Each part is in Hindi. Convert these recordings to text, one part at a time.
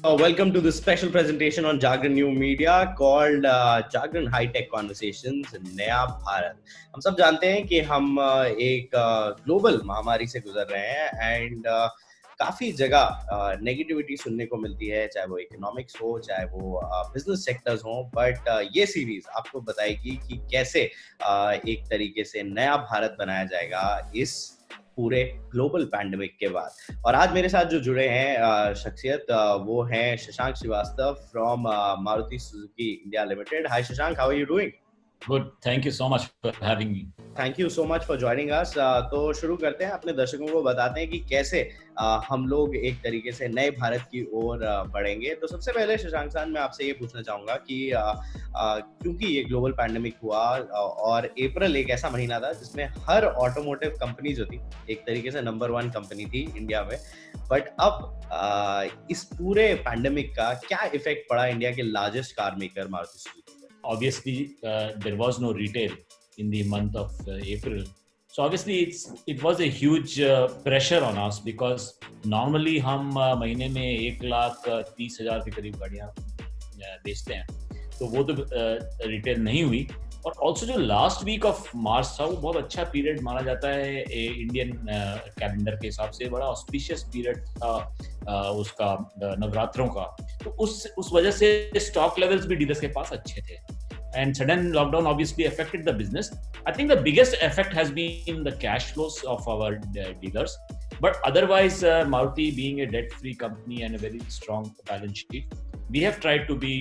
Welcome to this special presentation on Jagran New Media called Jagran High Tech Conversations नया भारत। हम सब जानते हैं कि हम एक ग्लोबल महामारी से गुजर रहे हैं एंड काफी जगह नेगेटिविटी सुनने को मिलती है, चाहे वो इकोनॉमिक्स हो, चाहे वो बिजनेस सेक्टर्स हो। बट ये सीरीज आपको बताएगी कि कैसे एक तरीके से नया भारत बनाया जाएगा इस पूरे ग्लोबल पैंडेमिक के बाद। और आज मेरे साथ जो जुड़े हैं शख्सियत वो हैं Shashank Srivastava from Maruti Suzuki India limited. Hi Shashank, how are you doing? Good. Thank you so much for having me. Thank you so much for joining us. तो शुरू करते हैं, अपने दर्शकों को बताते हैं कि कैसे हम लोग एक तरीके से नए भारत की ओर बढ़ेंगे। तो सबसे पहले शशांक साहब, मैं आपसे ये पूछना चाहूँगा कि क्योंकि ये ग्लोबल पैंडेमिक हुआ और अप्रैल एक ऐसा महीना था जिसमें हर ऑटोमोटिव कंपनी जो थी एक तरीके से नंबर 1 कंपनी थी इंडिया में, बट अब इस पूरे पैंडेमिक का क्या इफेक्ट पड़ा इंडिया के largest car maker Maruti Suzuki? Obviously, there was no retail in the month of April. So obviously, it was a huge pressure on us because normally हम महीने में 1,30,000 के करीब गाड़ियाँ बेचते हैं, तो वो तो रिटेल नहीं हुई। और ऑल्सो जो लास्ट वीक ऑफ मार्च था वो बहुत अच्छा पीरियड माना जाता है इंडियन कैलेंडर के हिसाब से, बड़ा ऑस्पिशियस पीरियड था उसका नवरात्रों का। तो उस वजह से स्टॉक लेवल्स भी डीलर्स के पास अच्छे थे and sudden lockdown obviously affected the business. I think the biggest effect has been the cash flows of our dealers, but otherwise Maruti being a debt free company and a very strong balance sheet, we have tried to be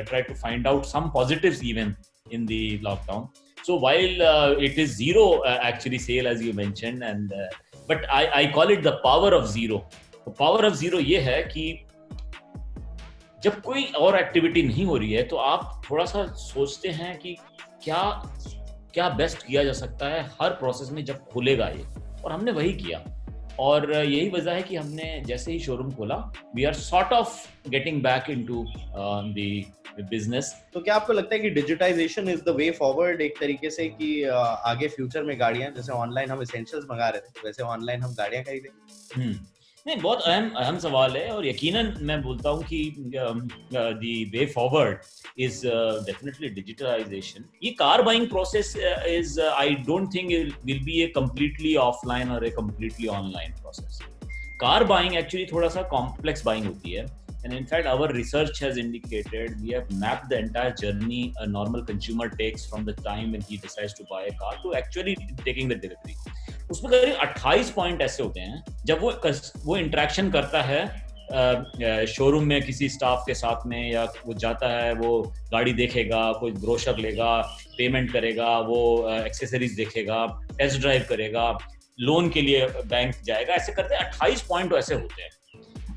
try to find out some positives even in the lockdown. So while it is zero actually sale as you mentioned, and but I call it the power of zero. The power of zero ये है कि जब कोई और एक्टिविटी नहीं हो रही है तो आप थोड़ा सा सोचते हैं कि क्या बेस्ट किया जा सकता है हर प्रोसेस में जब खुलेगा ये, और हमने वही किया। और यही वजह है कि हमने जैसे ही शोरूम खोला, we are sort of getting back into the business. तो क्या आपको लगता है कि digitisation is the way forward एक तरीके से, कि आगे फ्यूचर में गाड़ियां जैसे ऑनलाइन हम एसेंशियल्स मंगा रहे थे वैसे ऑनलाइन हम गाड़ियां खरीदेंगे? नहीं, बहुत अहम सवाल है, और यकीनन मैं बोलता हूँ कि the way forward is definitely digitalization. ये car buying process is I don't think it will be a completely offline or a completely online process. Car buying actually थोड़ा सा कॉम्प्लेक्स बाइंग होती है, and in fact our research has indicated we have mapped the entire journey a normal consumer takes from the time when he decides to buy a car to actually taking the delivery. उसमें करीब 28 पॉइंट ऐसे होते हैं जब वो इंटरेक्शन करता है शोरूम में किसी स्टाफ के साथ में, या वो जाता है, वो गाड़ी देखेगा, कोई ब्रोशर लेगा, पेमेंट करेगा, वो एक्सेसरीज देखेगा, टेस्ट ड्राइव करेगा, लोन के लिए बैंक जाएगा, ऐसे करते 28 पॉइंट ऐसे होते हैं।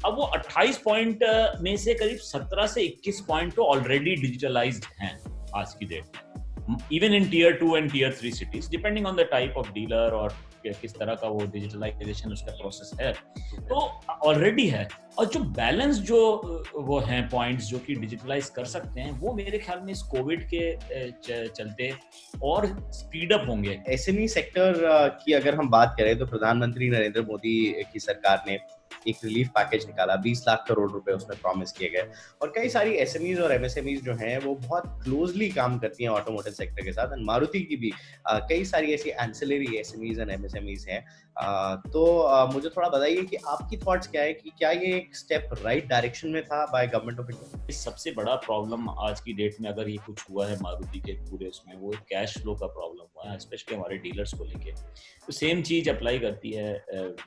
अब वो 28 पॉइंट में से करीब 17 से 21 पॉइंट तो ऑलरेडी डिजिटलाइज्ड हैं आज की डेट में, even in Tier 2 and Tier 3 cities, depending on the type of dealer और किस तरह का वो डिजिटलाइजेशन उसका प्रोसेस है, तो ऑलरेडी है। और जो बैलेंस जो वो हैं पॉइंट्स जो कि डिजिटलाइज कर सकते हैं, वो मेरे ख्याल में इस कोविड के चलते और स्पीड अप होंगे। एसएमई सेक्टर की अगर हम बात करें तो प्रधानमंत्री नरेंद्र मोदी की सरकार ने एक रिलीफ पैकेज निकाला, 20 लाख करोड़ रुपए उसमें प्रॉमिस किए गए, और कई सारी एसएमईज और एमएसएमईज जो हैं वो बहुत क्लोजली काम करती हैं ऑटोमोटिव सेक्टर के साथ, और मारुति की भी कई सारी ऐसी एंसिलरी एसएमईज और एमएसएमईज हैं। तो मुझे थोड़ा बताइए कि आपकी थॉट्स क्या है, कि क्या ये एक स्टेप राइट डायरेक्शन में था बाय गवर्नमेंट ऑफ इंडिया? सबसे बड़ा प्रॉब्लम आज की डेट में अगर ये कुछ हुआ है मारुति के पूरे उसमें, वो कैश फ्लो का प्रॉब्लम हुआ है, स्पेशली हमारे डीलर्स को लेके। तो सेम चीज अप्लाई करती है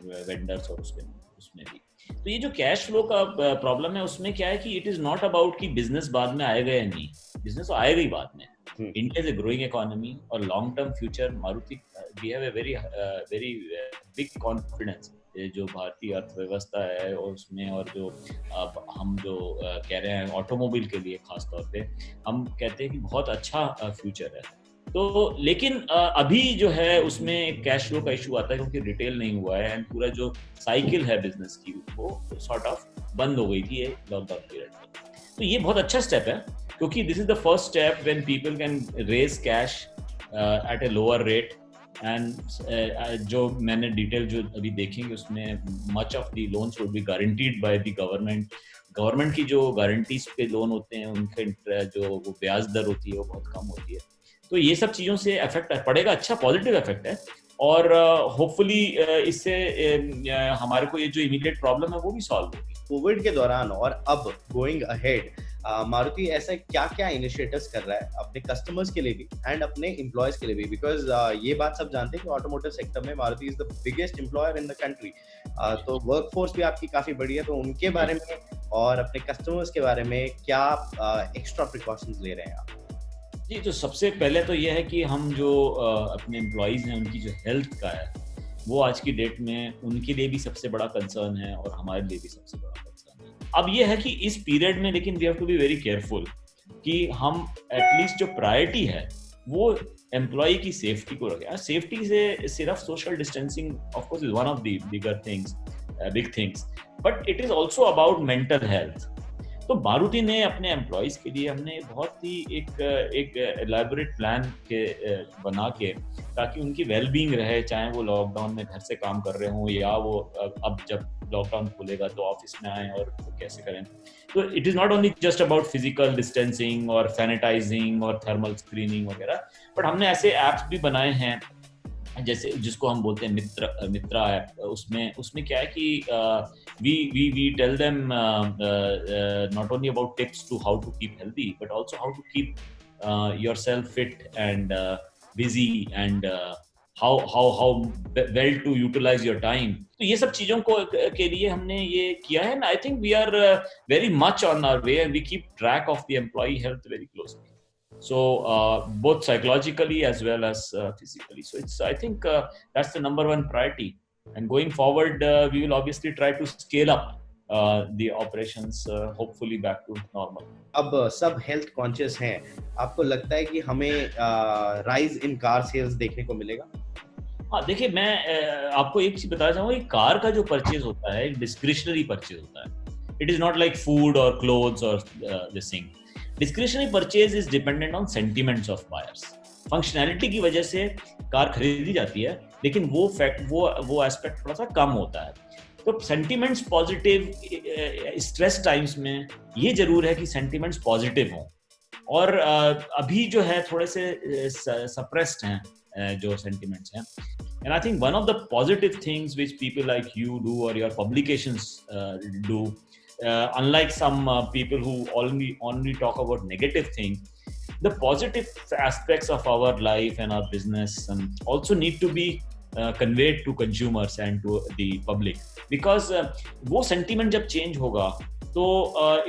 वेंडर्स और उसमें भी। तो ये जो कैश फ्लो का प्रॉब्लम है, उसमें क्या है कि इट इज नॉट अबाउट कि बिजनेस बाद में आएगा या नहीं, बिजनेस तो आएगा ही बाद में। India is a growing economy, और long term future Maruti we have a very big confidence जो भारतीय अर्थव्यवस्था है और उसमें, और जो हम जो कह रहे हैं ऑटोमोबाइल के लिए खास तौर पे हम कहते हैं कि बहुत अच्छा फ्यूचर है। तो लेकिन अभी जो है उसमें कैश फ्लो का इशू आता है क्योंकि रिटेल नहीं हुआ है, एंड पूरा जो साइकिल है बिजनेस की वो सॉर्ट ऑफ बंद हो गई थी लॉकडाउन पीरियड में। तो ये बहुत अच्छा स्टेप है, क्योंकि this is the first step when people can raise cash at a lower rate and जो मैंने डिटेल जो अभी देखेंगे उसमें much of the loans would be guaranteed by the government की जो गारंटीज पे लोन होते हैं उनके जो वो ब्याज दर होती है वो बहुत कम होती है। तो ये सब चीज़ों से इफेक्ट पड़ेगा, अच्छा पॉजिटिव इफेक्ट है। और होपफुली इससे हमारे को ये जो इमीडिएट प्रॉब्लम है वो भी सॉल्व होगी। कोविड के दौरान और अब गोइंग अहेड मारुति ऐसा क्या क्या इनिशिएटिव्स कर रहा है अपने कस्टमर्स के लिए भी एंड अपने एम्प्लॉयज के लिए भी, बिकॉज ये बात सब जानते हैं कि ऑटोमोटिव सेक्टर में Maruti is the biggest employer in the country. तो वर्कफोर्स भी आपकी काफी बड़ी है, तो उनके बारे में और अपने कस्टमर्स के बारे में क्या एक्स्ट्रा प्रिकॉशंस ले रहे हैं आप? जी, तो सबसे पहले तो ये है कि हम जो अपने एम्प्लॉयज़ हैं उनकी जो हेल्थ का है वो आज की डेट में उनके लिए भी सबसे बड़ा कंसर्न है और हमारे लिए भी सबसे बड़ा कंसर्न है। अब ये है कि इस पीरियड में लेकिन we have to be very careful कि हम एटलीस्ट जो प्रायोरिटी है वो एम्प्लॉय की सेफ्टी को रखें। सेफ्टी से सिर्फ social distancing of course is one of the big things, but it is also about mental health. तो मारुति ने अपने एम्प्लॉयज़ के लिए हमने बहुत ही एक एलैबोरेट प्लान के बना के ताकि उनकी वेलबींग रहे, चाहे वो लॉकडाउन में घर से काम कर रहे हों या वो अब जब लॉकडाउन खुलेगा तो ऑफिस में आए और कैसे करें। तो it is not only just about physical distancing और सैनिटाइजिंग और थर्मल स्क्रीनिंग वगैरह, बट हमने ऐसे ऐप्स भी बनाए हैं जैसे जिसको हम बोलते हैं मित्रा ऐप। उसमें क्या है कि we tell them not only about tips to how to keep healthy but also how to keep yourself fit and busy and how well to utilize your time। तो ये सब चीजों को के लिए हमने ये किया है, and I think we are very much on our way and we keep track of the employee health very closely, so both psychologically as well as physically. So it's, I think that's the number one priority, and going forward we will obviously try to scale up the operations hopefully back to normal. अब सब हेल्थ कॉन्शियस हैं, आपको लगता है कि हमें राइज इन कार सेल्स देखने को मिलेगा? हाँ, देखिए मैं आपको एक चीज बताना चाहूँगा, कार का जो परचेज होता है डिस्क्रिशनरी परचेज होता है। It is not like food और क्लोथ्स और this thing. Discretionary purchase is dependent on sentiments of buyers. Functionality की वजह से कार खरीदी जाती है लेकिन वो एस्पेक्ट थोड़ा सा कम होता है। तो सेंटिमेंट्स पॉजिटिव स्ट्रेस टाइम्स में ये जरूर है कि सेंटिमेंट्स पॉजिटिव हों, और अभी जो है थोड़े से सप्रेस्ड हैं जो सेंटिमेंट्स हैं। And I think one of the positive things which people like you do or your publications do, unlike some people who only talk about negative things, the positive aspects of our life and our business also need to be conveyed to consumers and to the public, because वो sentiment जब change होगा तो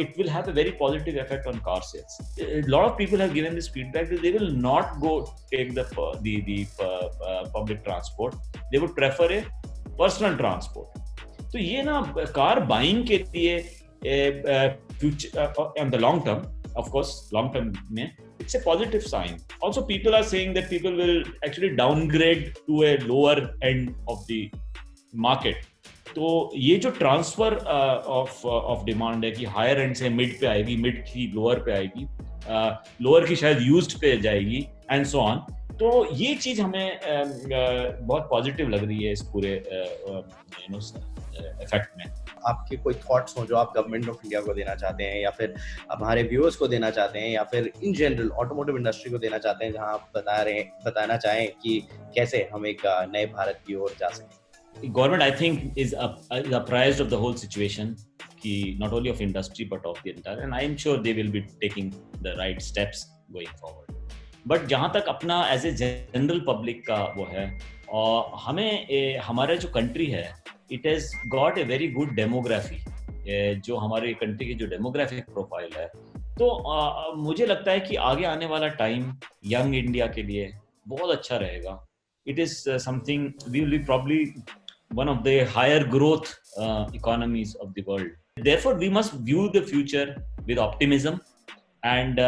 it will have a very positive effect on car sales. A lot of people have given this feedback that they will not go take the public transport. They would prefer a personal transport. तो ये ना कार बाइंग के लिए future on the long term, of course long term में it's a positive sign. Also people are saying that people will actually downgrade to a lower end of the market. तो ये जो ट्रांसफर ऑफ डिमांड है कि हायर एंड से मिड पे आएगी, मिड की लोअर पे आएगी, लोअर की शायद यूज्ड पे जाएगी एंड सो ऑन, तो ये चीज हमें बहुत पॉजिटिव लग रही है इस पूरे इफेक्ट में। आपके कोई थॉट्स हो जो आप गवर्नमेंट ऑफ इंडिया को देना चाहते हैं या फिर हमारे व्यूअर्स को देना चाहते हैं या फिर इन जनरल ऑटोमोटिव इंडस्ट्री को देना चाहते हैं, जहां आप बताना चाहें कि कैसे हम एक नए भारत की ओर जा सकें? Government, I think, is apprised of the whole situation, not only of industry but of the entire, and I am sure they will be taking the right steps going forward. But जहाँ तक अपना as a general public का वो है, और हमें हमारा जो country है, it has got a very good demography. जो हमारे country की जो demographic profile है, तो मुझे लगता है कि आगे आने वाला time young India के लिए बहुत अच्छा रहेगा. It is something we will be probably one of the higher growth economies of the world. Therefore, we must view the future with optimism, and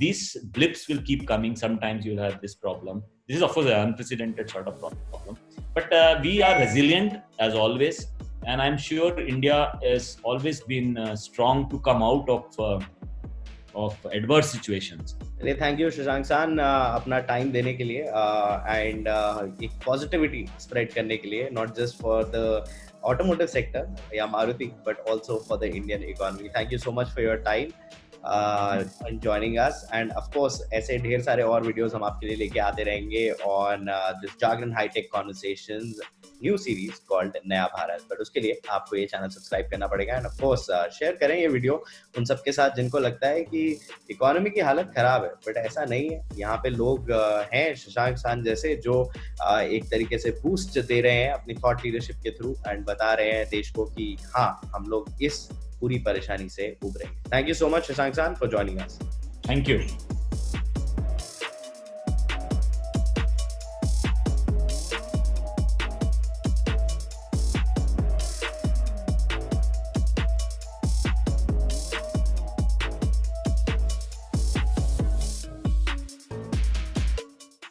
these blips will keep coming. Sometimes you'll have this problem. This is of course an unprecedented sort of problem, but we are resilient as always, and I'm sure India has always been strong to come out of of adverse situations. चलिए, थैंक यू शशांक सान अपना टाइम देने के लिए एंड एक पॉजिटिविटी स्प्रेड करने के लिए, not just for the automotive sector या Maruti but also for the Indian economy. Thank you so much for your time and joining us, and of course ऐसे ढेर सारे और वीडियोस हम आपके लिए लेके आते रहेंगे on this Jagran High Tech Conversations new series called नया भारत. बट उसके लिए आपको ये चैनल सब्सक्राइब करना पड़ेगा एंड ऑफ कोर्स शेयर करें ये वीडियो उन सबके साथ जिनको लगता है कि इकोनॉमी की हालत खराब है, बट ऐसा नहीं है. यहाँ पे लोग हैं शशांक सान जैसे जो एक तरीके से बूस्ट दे रहे हैं अपनी थॉट लीडरशिप के थ्रू एंड बता रहे हैं देश को कि हाँ, हम लोग इस पूरी परेशानी से उभरेंगे. Thank you so much Shashank सान for joining us. Thank you.